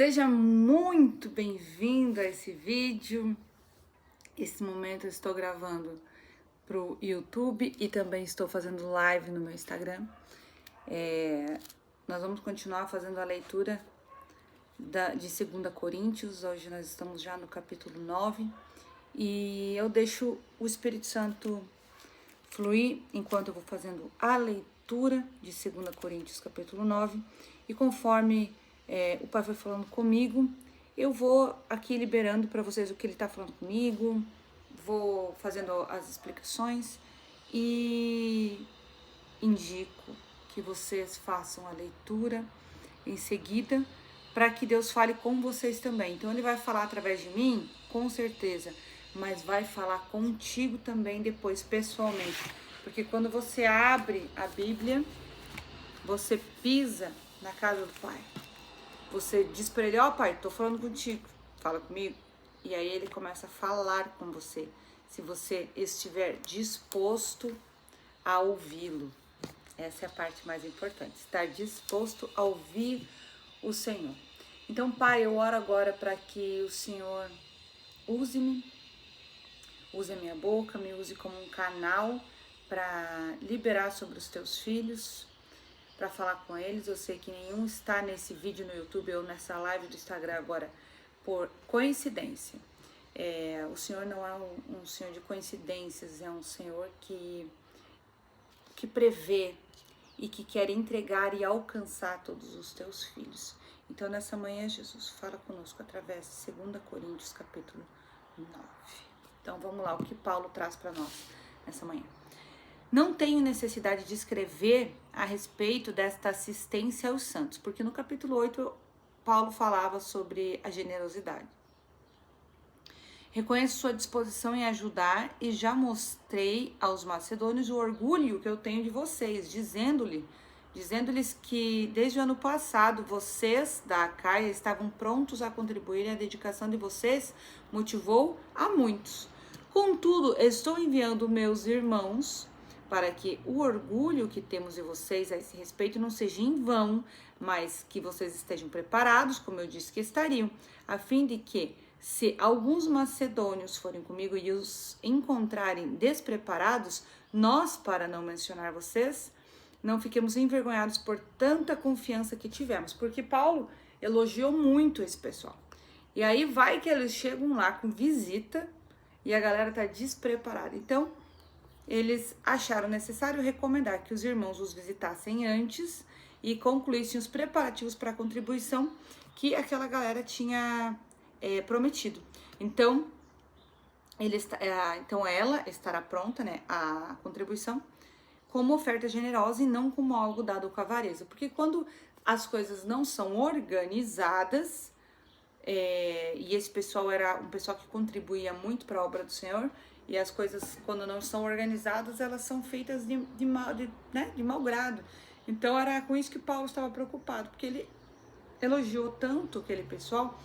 Seja muito bem-vindo a esse vídeo. Esse momento eu estou gravando para o YouTube e também estou fazendo live no meu Instagram. Nós vamos continuar fazendo a leitura de 2 Coríntios. Hoje nós estamos já no capítulo 9 e eu deixo o Espírito Santo fluir enquanto eu vou fazendo a leitura de 2 Coríntios capítulo 9 e conforme o Pai foi falando comigo, eu vou aqui liberando para vocês o que ele está falando comigo, vou fazendo as explicações e indico que vocês façam a leitura em seguida para que Deus fale com vocês também. Então ele vai falar através de mim, com certeza, mas vai falar contigo também depois pessoalmente, porque quando você abre a Bíblia, você pisa na casa do Pai. Você diz para ele, ó Pai, tô falando contigo, fala comigo. E aí ele começa a falar com você, se você estiver disposto a ouvi-lo. Essa é a parte mais importante, estar disposto a ouvir o Senhor. Então, Pai, eu oro agora para que o Senhor use-me, use a minha boca, me use como um canal para liberar sobre os teus filhos, para falar com eles. Eu sei que nenhum está nesse vídeo no YouTube ou nessa live do Instagram agora por coincidência. O Senhor não é um Senhor de coincidências, é um Senhor que prevê e que quer entregar e alcançar todos os teus filhos. Então, nessa manhã, Jesus, fala conosco através de 2 Coríntios, capítulo 9. Então, vamos lá, o que Paulo traz para nós nessa manhã. Não tenho necessidade de escrever a respeito desta assistência aos santos, porque no capítulo 8, Paulo falava sobre a generosidade. Reconheço sua disposição em ajudar e já mostrei aos macedônios o orgulho que eu tenho de vocês, dizendo-lhes que desde o ano passado vocês da Acaia estavam prontos a contribuir e a dedicação de vocês motivou a muitos. Contudo, estou enviando meus irmãos para que o orgulho que temos de vocês a esse respeito não seja em vão, mas que vocês estejam preparados, como eu disse que estariam, a fim de que, se alguns macedônios forem comigo e os encontrarem despreparados, nós, para não mencionar vocês, não fiquemos envergonhados por tanta confiança que tivemos, porque Paulo elogiou muito esse pessoal. E aí vai que eles chegam lá com visita e a galera tá despreparada. Então, eles acharam necessário recomendar que os irmãos os visitassem antes e concluíssem os preparativos para a contribuição que aquela galera tinha prometido. Então, ela estará pronta, né, a contribuição, como oferta generosa e não como algo dado com avareza. Porque quando as coisas não são organizadas, e esse pessoal era um pessoal que contribuía muito para a obra do Senhor, e as coisas, quando não são organizadas, elas são feitas de mau grado. Então, era com isso que Paulo estava preocupado, porque ele elogiou tanto aquele pessoal,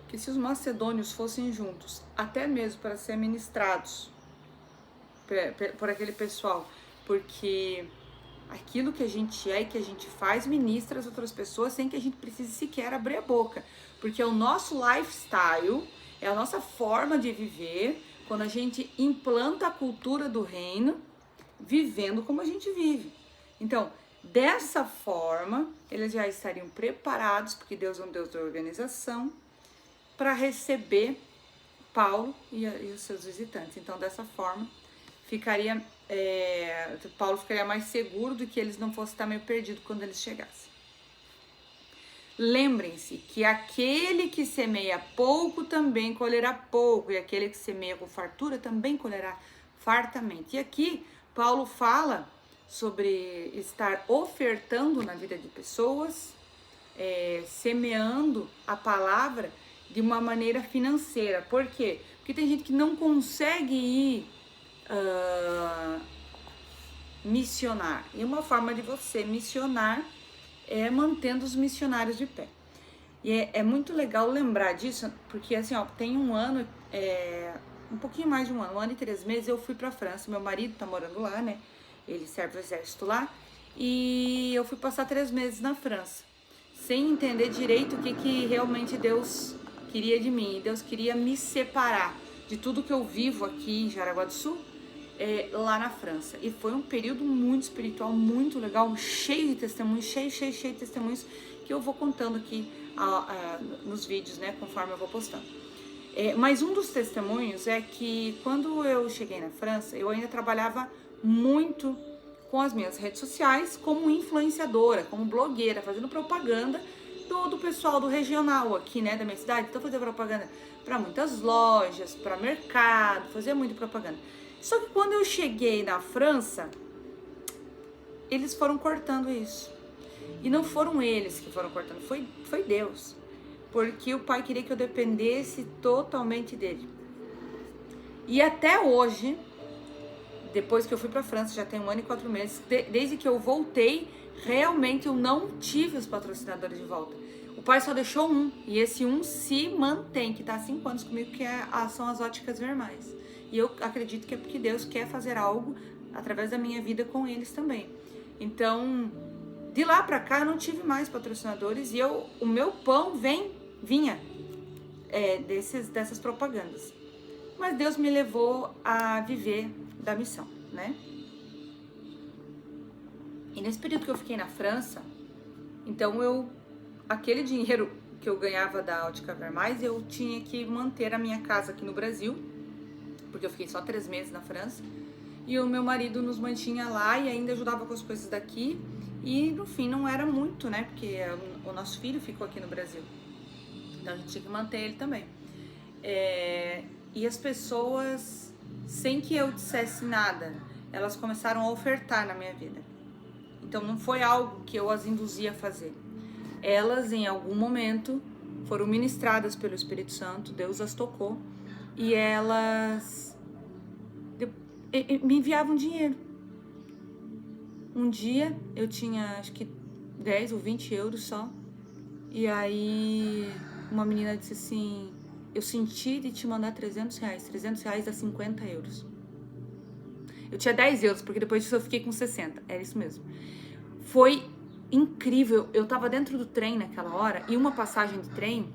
que se os macedônios fossem juntos, até mesmo para ser ministrados por aquele pessoal, porque aquilo que a gente é e que a gente faz ministra as outras pessoas sem que a gente precise sequer abrir a boca, porque é o nosso lifestyle, é a nossa forma de viver, quando a gente implanta a cultura do reino, vivendo como a gente vive. Então, dessa forma, eles já estariam preparados, porque Deus é um Deus de organização, para receber Paulo e os seus visitantes. Então, dessa forma, Paulo ficaria mais seguro de que eles não fossem estar meio perdidos quando eles chegassem. Lembrem-se que aquele que semeia pouco também colherá pouco, e aquele que semeia com fartura também colherá fartamente. E aqui, Paulo fala sobre estar ofertando na vida de pessoas, semeando a palavra de uma maneira financeira. Por quê? Porque tem gente que não consegue ir missionar. E uma forma de você missionar é mantendo os missionários de pé. E é muito legal lembrar disso, porque assim, tem um ano, um pouquinho mais de um ano e 3 meses, eu fui pra França. Meu marido tá morando lá, né? Ele serve o exército lá. E eu fui passar 3 meses na França. sem entender direito o que realmente Deus queria de mim. Deus queria me separar de tudo que eu vivo aqui em Jaraguá do Sul, lá na França. E foi um período muito espiritual, muito legal, cheio de testemunhos, cheio de testemunhos que eu vou contando aqui nos vídeos, né, conforme eu vou postando. Mas um dos testemunhos é que quando eu cheguei na França, eu ainda trabalhava muito com as minhas redes sociais como influenciadora, como blogueira, fazendo propaganda do pessoal do regional aqui, né, da minha cidade. Então, fazia propaganda para muitas lojas, para mercado, fazia muita propaganda. Só que quando eu cheguei na França, eles foram cortando isso. E não foram eles que foram cortando, foi Deus. Porque o Pai queria que eu dependesse totalmente dele. E até hoje, depois que eu fui pra França, já tem 1 ano e 4 meses, desde que eu voltei, realmente eu não tive os patrocinadores de volta. O Pai só deixou um, e esse um se mantém, que tá há 5 anos comigo, que são as óticas Vermais. E eu acredito que é porque Deus quer fazer algo através da minha vida com eles também. Então, de lá pra cá eu não tive mais patrocinadores e o meu pão vinha dessas propagandas. Mas Deus me levou a viver da missão, né? E nesse período que eu fiquei na França, então aquele dinheiro que eu ganhava da Ótica Vermais, eu tinha que manter a minha casa aqui no Brasil, porque eu fiquei só 3 meses na França, e o meu marido nos mantinha lá e ainda ajudava com as coisas daqui, e no fim não era muito, né? Porque o nosso filho ficou aqui no Brasil, então a gente tinha que manter ele também. E as pessoas, sem que eu dissesse nada, elas começaram a ofertar na minha vida. Então não foi algo que eu as induzia a fazer. Elas, em algum momento, foram ministradas pelo Espírito Santo, Deus as tocou, e elas me enviavam dinheiro. Um dia eu tinha, acho que 10 ou 20 euros só, e aí uma menina disse assim: eu senti de te mandar 300 reais. 300 reais dá 50 euros. Eu tinha 10 euros, porque depois disso eu fiquei com 60. Era isso mesmo. Foi incrível. Eu tava dentro do trem naquela hora, e uma passagem de trem,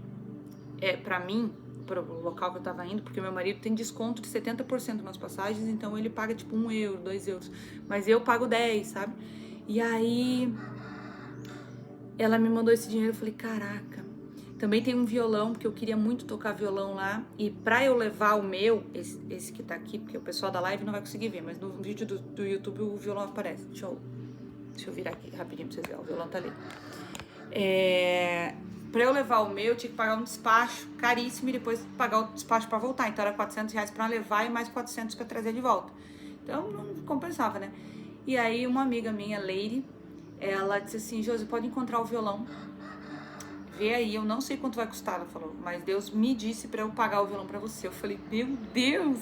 pra mim, pro local que eu tava indo, porque meu marido tem desconto de 70% nas passagens, então ele paga tipo 1 euro, 2 euros. Mas eu pago 10, sabe? E aí ela me mandou esse dinheiro, eu falei, caraca. Também tem um violão, porque eu queria muito tocar violão lá. E pra eu levar o meu, esse que tá aqui, porque o pessoal da live não vai conseguir ver, mas no vídeo do YouTube o violão aparece. Deixa eu virar aqui rapidinho pra vocês verem, o violão tá ali. Pra eu levar o meu, eu tinha que pagar um despacho caríssimo e depois pagar o despacho pra voltar. Então era 400 reais pra levar e mais 400 pra trazer de volta. Então não compensava, né? E aí uma amiga minha, Leire, ela disse assim: Josi, pode encontrar o violão, vê aí, eu não sei quanto vai custar, ela falou, mas Deus me disse pra eu pagar o violão pra você. Eu falei, meu Deus!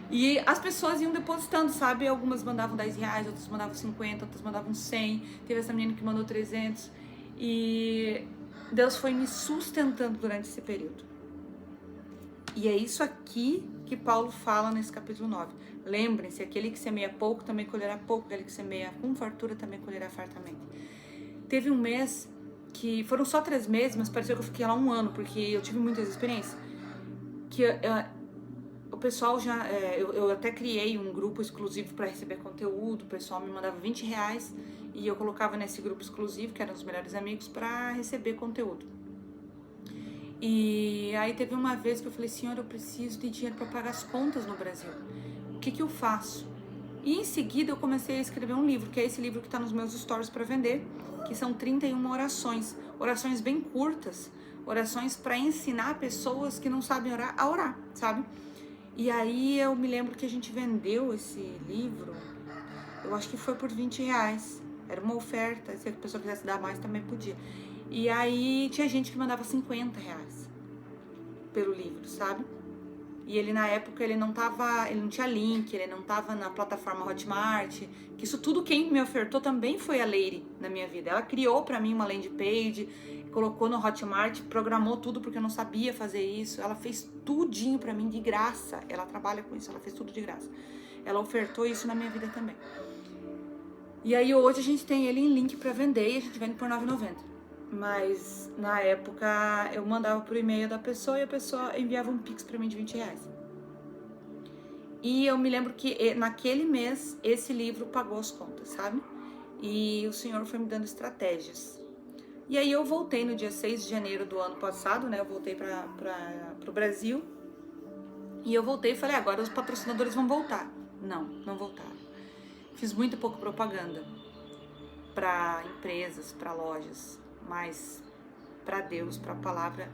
E as pessoas iam depositando, sabe? Algumas mandavam 10 reais, outras mandavam 50, outras mandavam 100. Teve essa menina que mandou 300. E Deus foi me sustentando durante esse período. E é isso aqui que Paulo fala nesse capítulo 9. Lembrem-se, aquele que semeia pouco também colherá pouco, aquele que semeia com fartura também colherá fartamente. Teve um mês que foram só 3 meses, mas pareceu que eu fiquei lá 1 ano, porque eu tive muitas experiências. Que o pessoal já... eu até criei um grupo exclusivo para receber conteúdo, o pessoal me mandava 20 reais e eu colocava nesse grupo exclusivo, que eram os melhores amigos, para receber conteúdo. E aí teve uma vez que eu falei, Senhor, eu preciso de dinheiro para pagar as contas no Brasil. O que eu faço? E em seguida eu comecei a escrever um livro, que é esse livro que está nos meus stories para vender, que são 31 orações. Orações bem curtas, orações para ensinar pessoas que não sabem orar a orar, sabe? E aí eu me lembro que a gente vendeu esse livro, eu acho que foi por 20 reais. Era uma oferta, se a pessoa quisesse dar mais também podia. E aí tinha gente que mandava 50 reais pelo livro, sabe? E ele na época ele não tinha link, ele não tava na plataforma Hotmart, que isso tudo quem me ofertou também foi a Leire na minha vida. Ela criou pra mim uma landing page, colocou no Hotmart, programou tudo porque eu não sabia fazer isso. Ela fez tudinho pra mim de graça. Ela trabalha com isso, ela fez tudo de graça. Ela ofertou isso na minha vida também. E aí hoje a gente tem ele em link pra vender e a gente vende por R$ 9,90. Mas na época eu mandava por e-mail da pessoa e a pessoa enviava um Pix pra mim de R$20. E eu me lembro que naquele mês esse livro pagou as contas, sabe? E o Senhor foi me dando estratégias. E aí eu voltei no dia 6 de janeiro do ano passado, né? Eu voltei pro Brasil. E eu voltei e falei, agora os patrocinadores vão voltar. Não voltaram. Fiz muito pouco propaganda para empresas, para lojas, mas para Deus, para a palavra,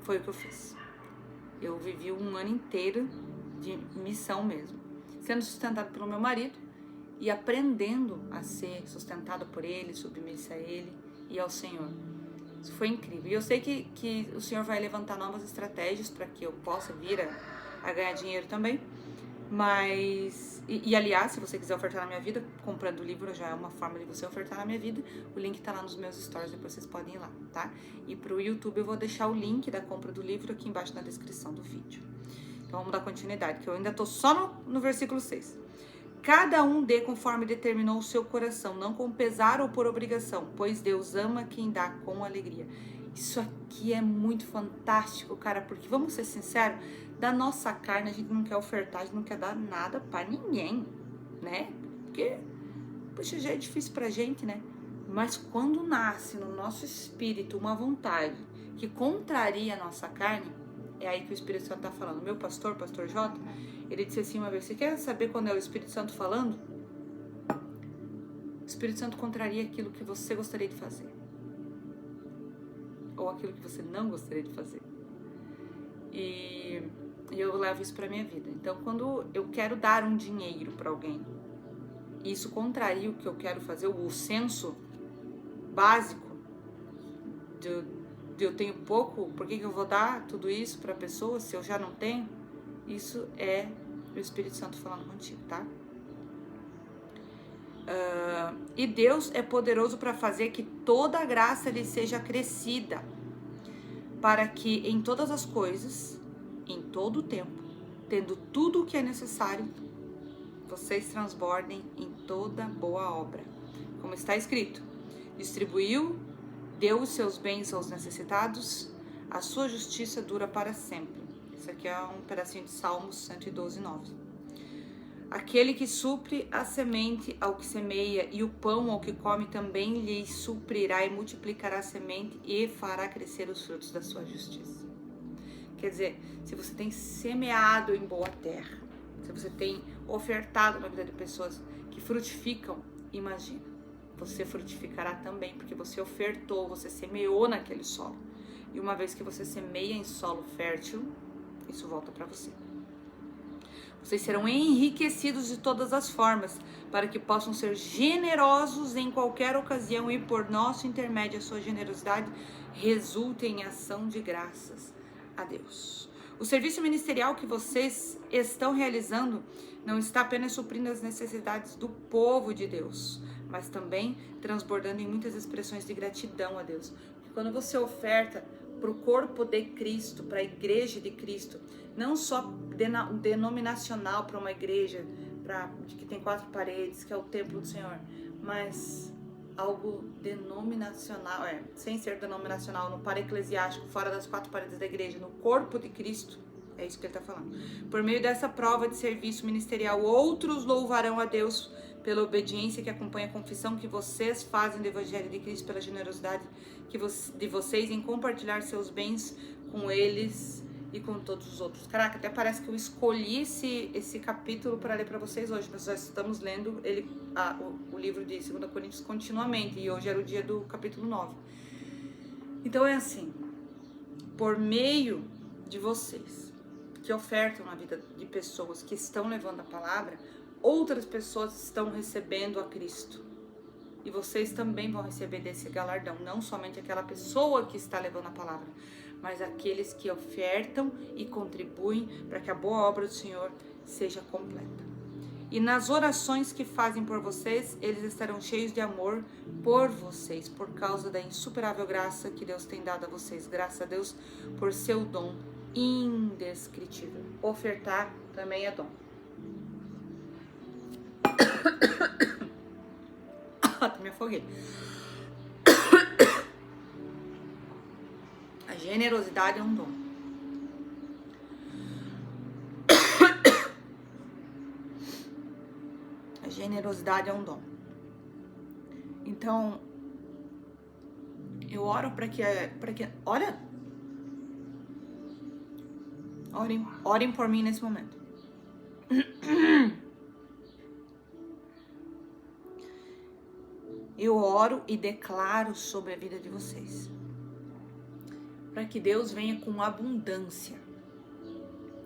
foi o que eu fiz. Eu vivi um ano inteiro de missão mesmo, sendo sustentado pelo meu marido e aprendendo a ser sustentada por ele, submissa a ele e ao Senhor. Isso foi incrível. E eu sei que o Senhor vai levantar novas estratégias para que eu possa vir a ganhar dinheiro também. Mas, aliás, se você quiser ofertar na minha vida, comprando o livro já é uma forma de você ofertar na minha vida. O link tá lá nos meus stories, depois vocês podem ir lá, tá? E pro YouTube eu vou deixar o link da compra do livro aqui embaixo na descrição do vídeo. Então vamos dar continuidade, que eu ainda tô só no versículo 6. Cada um dê conforme determinou o seu coração, não com pesar ou por obrigação, pois Deus ama quem dá com alegria. Isso aqui é muito fantástico, cara, porque vamos ser sinceros, da nossa carne a gente não quer ofertar, a gente não quer dar nada pra ninguém, né? Porque, poxa, já é difícil pra gente, né? Mas quando nasce no nosso espírito uma vontade que contraria a nossa carne, é aí que o Espírito Santo tá falando. Meu pastor Jota, ele disse assim uma vez, você quer saber quando é o Espírito Santo falando? O Espírito Santo contraria aquilo que você gostaria de fazer. Ou aquilo que você não gostaria de fazer. E eu levo isso pra minha vida. Então, quando eu quero dar um dinheiro pra alguém, e isso contraria o que eu quero fazer, o senso básico de eu tenho pouco, por que eu vou dar tudo isso pra pessoa se eu já não tenho? Isso é o Espírito Santo falando contigo, tá? E Deus é poderoso para fazer que toda a graça lhe seja acrescida, para que em todas as coisas, em todo o tempo, tendo tudo o que é necessário, vocês transbordem em toda boa obra. Como está escrito, distribuiu, deu os seus bens aos necessitados, a sua justiça dura para sempre. Isso aqui é um pedacinho de Salmos 112, 9. Aquele que supre a semente ao que semeia e o pão ao que come também lhe suprirá e multiplicará a semente e fará crescer os frutos da sua justiça. Quer dizer, se você tem semeado em boa terra, se você tem ofertado na vida de pessoas que frutificam, imagina, você frutificará também, porque você ofertou, você semeou naquele solo. E uma vez que você semeia em solo fértil, isso volta para você. Vocês serão enriquecidos de todas as formas, para que possam ser generosos em qualquer ocasião e por nosso intermédio a sua generosidade resulte em ação de graças a Deus. O serviço ministerial que vocês estão realizando não está apenas suprindo as necessidades do povo de Deus, mas também transbordando em muitas expressões de gratidão a Deus. Porque quando você oferta para o corpo de Cristo, para a igreja de Cristo, não só denominacional para uma igreja que tem 4 paredes, que é o templo do Senhor, mas algo denominacional, sem ser denominacional, no para-eclesiástico, fora das 4 paredes da igreja, no corpo de Cristo. É isso que ele está falando. Por meio dessa prova de serviço ministerial, outros louvarão a Deus pela obediência que acompanha a confissão que vocês fazem do Evangelho de Cristo, pela generosidade de vocês em compartilhar seus bens com eles e com todos os outros. Caraca, até parece que eu escolhi esse capítulo para ler para vocês hoje. Nós já estamos lendo o livro de 2 Coríntios continuamente, e hoje era o dia do capítulo 9. Então é assim, por meio de vocês que ofertam na vida de pessoas que estão levando a palavra, outras pessoas estão recebendo a Cristo. E vocês também vão receber desse galardão, não somente aquela pessoa que está levando a palavra, mas aqueles que ofertam e contribuem para que a boa obra do Senhor seja completa. E nas orações que fazem por vocês, eles estarão cheios de amor por vocês, por causa da insuperável graça que Deus tem dado a vocês. Graças a Deus por seu dom indescritível. Ofertar também é dom. Me afoguei. generosidade é um dom. A generosidade é um dom. Então, eu oro para que olha, orem por mim nesse momento. Eu oro e declaro sobre a vida de vocês, para que Deus venha com abundância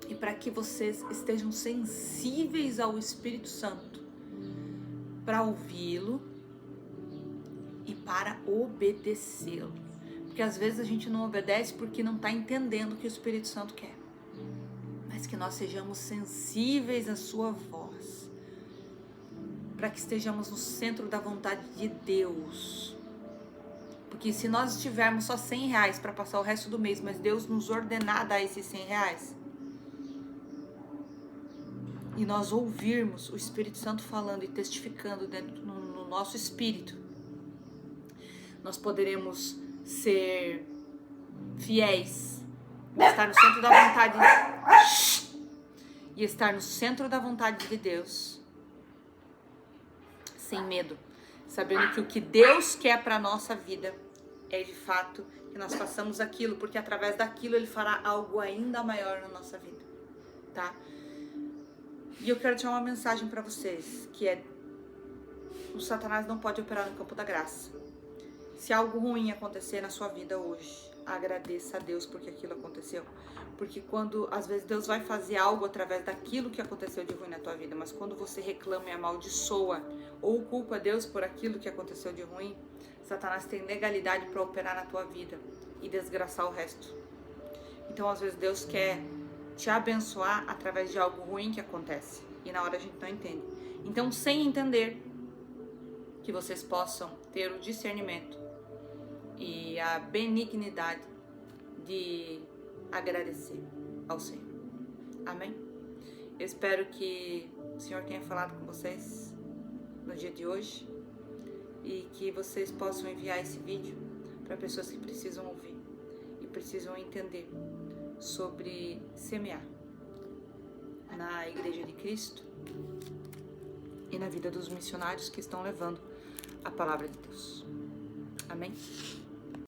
e para que vocês estejam sensíveis ao Espírito Santo para ouvi-lo e para obedecê-lo. Porque às vezes a gente não obedece porque não está entendendo o que o Espírito Santo quer. Mas que nós sejamos sensíveis à sua voz, para que estejamos no centro da vontade de Deus. Porque se nós tivermos só R$100 para passar o resto do mês, mas Deus nos ordenar a dar esses R$100, e nós ouvirmos o Espírito Santo falando e testificando dentro no nosso espírito, nós poderemos ser fiéis, estar no centro da vontade e estar no centro da vontade de Deus, sem medo, sabendo que o que Deus quer para a nossa vida é de fato que nós façamos aquilo, porque através daquilo Ele fará algo ainda maior na nossa vida, tá? E eu quero deixar uma mensagem para vocês, que é: o Satanás não pode operar no campo da graça. Se algo ruim acontecer na sua vida hoje, agradeça a Deus porque aquilo aconteceu. Porque quando, às vezes, Deus vai fazer algo através daquilo que aconteceu de ruim na tua vida, mas quando você reclama e amaldiçoa ou culpa Deus por aquilo que aconteceu de ruim, Satanás tem legalidade para operar na tua vida e desgraçar o resto. Então, às vezes, Deus quer te abençoar através de algo ruim que acontece, e na hora a gente não entende. Então, sem entender, que vocês possam ter o discernimento e a benignidade de agradecer ao Senhor. Amém? Eu espero que o Senhor tenha falado com vocês no dia de hoje e que vocês possam enviar esse vídeo para pessoas que precisam ouvir e precisam entender sobre semear na Igreja de Cristo e na vida dos missionários que estão levando a palavra de Deus. Amém?